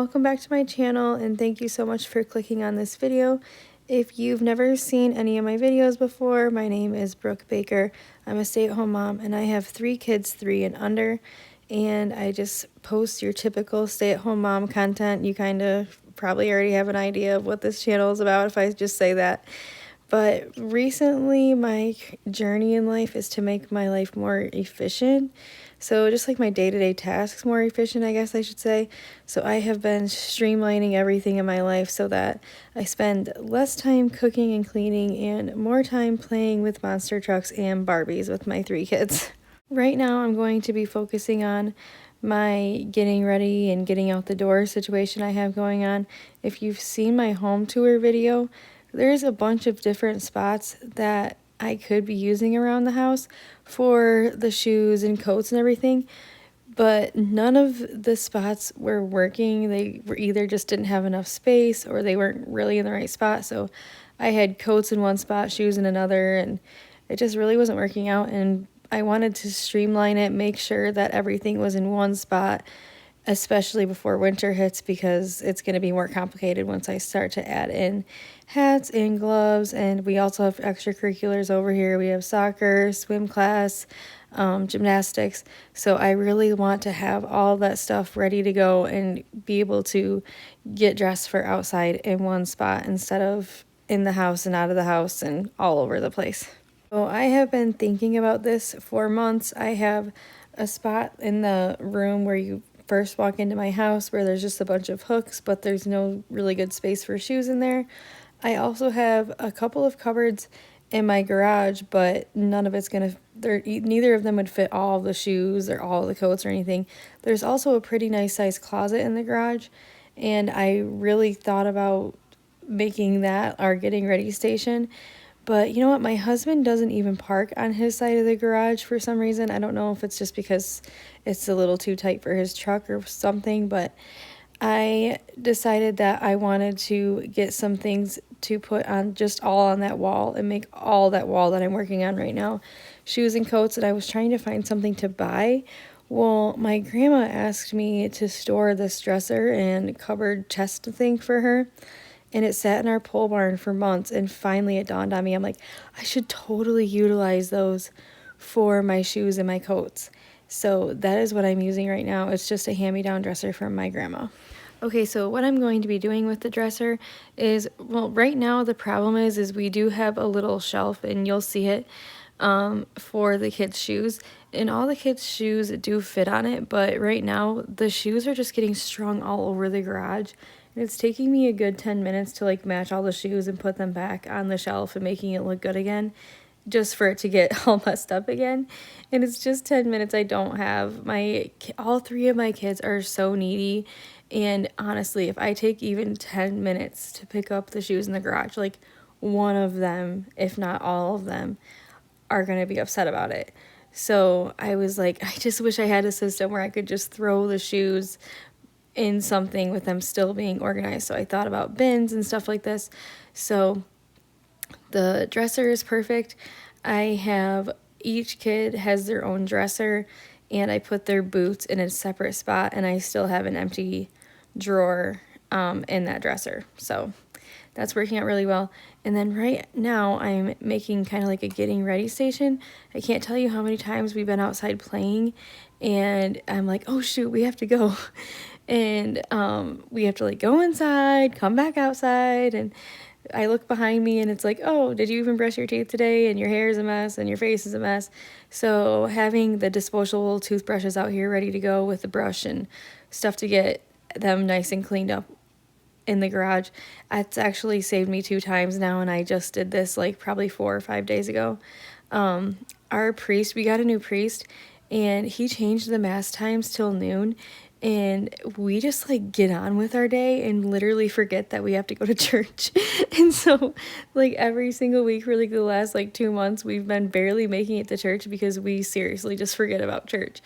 welcome back to my channel, and thank you so much for clicking on this video. If you've never seen any of my videos before, my name is Brooke Baker. I'm a stay-at-home mom and I have 3 kids, 3 and under, and I just post your typical stay-at-home mom content. You kind of probably already have an idea of what this channel is about if I just say that. But recently, my journey in life is to make my life more efficient. So just like my day-to-day tasks more efficient, I guess I should say. So I have been streamlining everything in my life so that I spend less time cooking and cleaning and more time playing with monster trucks and Barbies with my 3 kids. Right now, I'm going to be focusing on my getting ready and getting out the door situation I have going on. If you've seen my home tour video, there's a bunch of different spots that I could be using around the house for the shoes and coats and everything, but none of the spots were working. They were either just didn't have enough space or they weren't really in the right spot. So I had coats in one spot, shoes in another, and it just really wasn't working out. And I wanted to streamline it, make sure that everything was in one spot, especially before winter hits, because it's going to be more complicated once I start to add in hats and gloves. And we also have extracurriculars over here. We have soccer, swim class, gymnastics. So I really want to have all that stuff ready to go and be able to get dressed for outside in one spot instead of in the house and out of the house and all over the place. So I have been thinking about this for months. I have a spot in the room where you first walk into my house where there's just a bunch of hooks, but there's no really good space for shoes in there. I also have a couple of cupboards in my garage, but none of it's neither of them would fit all of the shoes or all of the coats or anything. There's also a pretty nice sized closet in the garage, and I really thought about making that our getting ready station. But you know what? My husband doesn't even park on his side of the garage for some reason. I don't know if it's just because it's a little too tight for his truck or something, but I decided that I wanted to get some things to put on just all on that wall and make all that wall that I'm working on right now shoes and coats. And I was trying to find something to buy. Well, my grandma asked me to store this dresser and cupboard chest thing for her. And it sat in our pole barn for months, and finally it dawned on me. I'm like, I should totally utilize those for my shoes and my coats. So that is what I'm using right now. It's just a hand-me-down dresser from my grandma. Okay, so what I'm going to be doing with the dresser is, well, right now the problem is we do have a little shelf, and you'll see it, for the kids' shoes. And all the kids' shoes do fit on it, but right now the shoes are just getting strung all over the garage. And it's taking me a good 10 minutes to like match all the shoes and put them back on the shelf and making it look good again, just for it to get all messed up again. And it's just 10 minutes I don't have. All 3 of my kids are so needy. And honestly, if I take even 10 minutes to pick up the shoes in the garage, like one of them, if not all of them, are going to be upset about it. So I was like, I just wish I had a system where I could just throw the shoes in something with them still being organized. So I thought about bins and stuff like this. So the dresser is perfect. Each kid has their own dresser, and I put their boots in a separate spot, and I still have an empty drawer in that dresser. So that's working out really well. And then right now I'm making kind of like a getting ready station. I can't tell you how many times we've been outside playing and I'm like, oh shoot, we have to go. And we have to like go inside, come back outside, and I look behind me and it's like, oh, did you even brush your teeth today? And your hair is a mess and your face is a mess. So having the disposable toothbrushes out here ready to go with the brush and stuff to get them nice and cleaned up in the garage, it's actually saved me 2 times now, and I just did this like probably 4 or 5 days ago. Our priest, we got a new priest, and he changed the mass times till noon, and we just like get on with our day and literally forget that we have to go to church. And so like every single week for like the last like 2 months, we've been barely making it to church because we seriously just forget about church.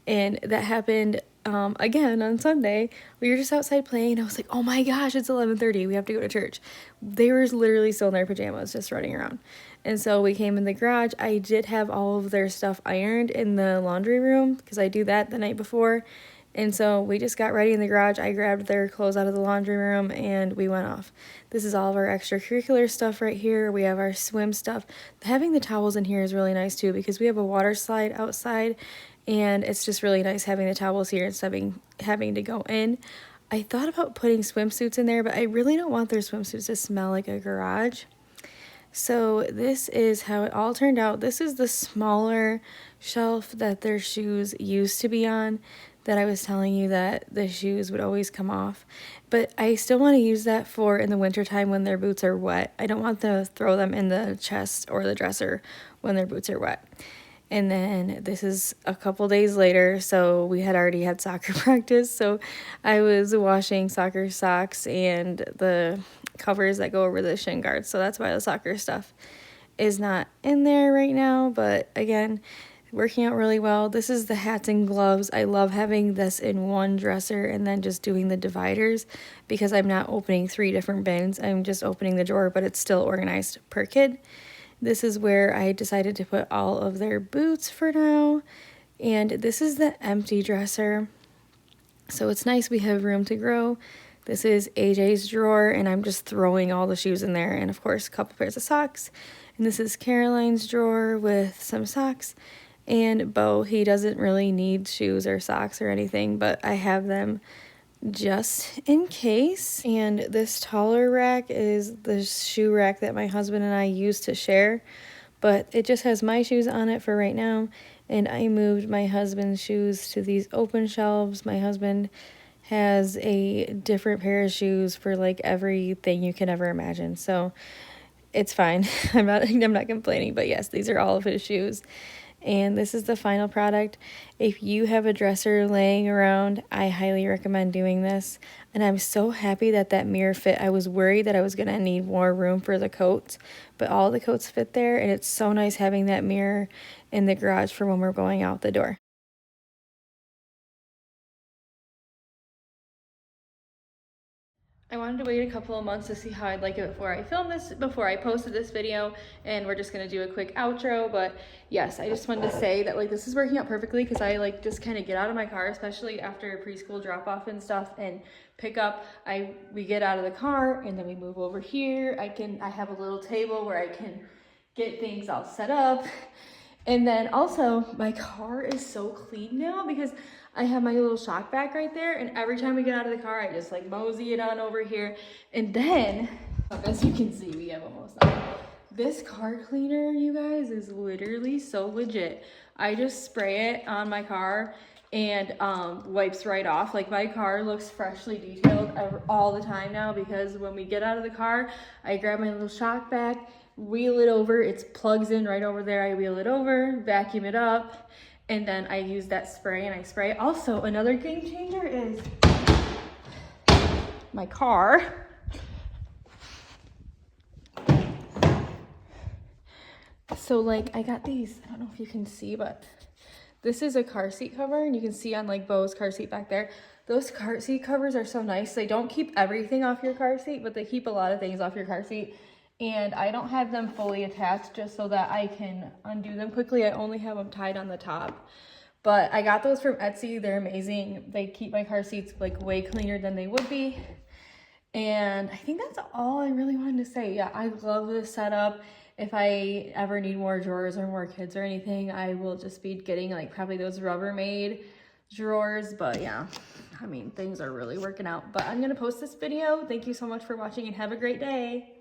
And that happened again on Sunday. We were just outside playing and I was like, oh my gosh, it's 11:30, we have to go to church. They were literally still in their pajamas just running around. And so we came in the garage. I did have all of their stuff ironed in the laundry room because I do that the night before. And so we just got ready in the garage. I grabbed their clothes out of the laundry room and we went off. This is all of our extracurricular stuff right here. We have our swim stuff. Having the towels in here is really nice too because we have a water slide outside and it's just really nice having the towels here instead of having to go in. I thought about putting swimsuits in there, but I really don't want their swimsuits to smell like a garage. So this is how it all turned out. This is the smaller shelf that their shoes used to be on, that I was telling you that the shoes would always come off. But I still want to use that for in the wintertime when their boots are wet. I don't want to throw them in the chest or the dresser when their boots are wet. And then this is a couple days later, so we had already had soccer practice, so I was washing soccer socks and the covers that go over the shin guards, so that's why the soccer stuff is not in there right now. But again, working out really well. This is the hats and gloves. I love having this in one dresser and then just doing the dividers because I'm not opening 3 different bins. I'm just opening the drawer, but it's still organized per kid. This is where I decided to put all of their boots for now. And this is the empty dresser. So it's nice we have room to grow. This is AJ's drawer, and I'm just throwing all the shoes in there. And of course, a couple pairs of socks. And this is Caroline's drawer with some socks. And Bo, he doesn't really need shoes or socks or anything, but I have them just in case. And this taller rack is the shoe rack that my husband and I used to share, but it just has my shoes on it for right now. And I moved my husband's shoes to these open shelves. My husband has a different pair of shoes for like everything you can ever imagine, so it's fine. I'm not complaining, but yes, these are all of his shoes. And this is the final product. If you have a dresser laying around, I highly recommend doing this. And I'm so happy that that mirror fit. I was worried that I was going to need more room for the coats, but all the coats fit there, and it's so nice having that mirror in the garage for when we're going out the door. I wanted to wait a couple of months to see how I'd like it before I filmed this, before I posted this video, and we're just gonna do a quick outro. But yes, I just wanted to say that like this is working out perfectly because I like just kind of get out of my car, especially after preschool drop off and stuff and pick up. We get out of the car and then we move over here. I have a little table where I can get things all set up. And then also my car is so clean now because I have my little shock vac right there, and every time we get out of the car, I just like mosey it on over here. And then, as you can see, we have almost done. This car cleaner, you guys, is literally so legit. I just spray it on my car and wipes right off. Like my car looks freshly detailed all the time now because when we get out of the car, I grab my little shock vac, wheel it over, it plugs in right over there. I wheel it over, vacuum it up, and then I use that spray and I spray. Also, another game changer is my car. So like I got these, I don't know if you can see, but this is a car seat cover, and you can see on like Bo's car seat back there. Those car seat covers are so nice. They don't keep everything off your car seat, but they keep a lot of things off your car seat. And I don't have them fully attached just so that I can undo them quickly. I only have them tied on the top. But I got those from Etsy. They're amazing. They keep my car seats like way cleaner than they would be. And I think that's all I really wanted to say. Yeah, I love this setup. If I ever need more drawers or more kids or anything, I will just be getting like probably those Rubbermaid drawers. But yeah, I mean, things are really working out. But I'm going to post this video. Thank you so much for watching and have a great day.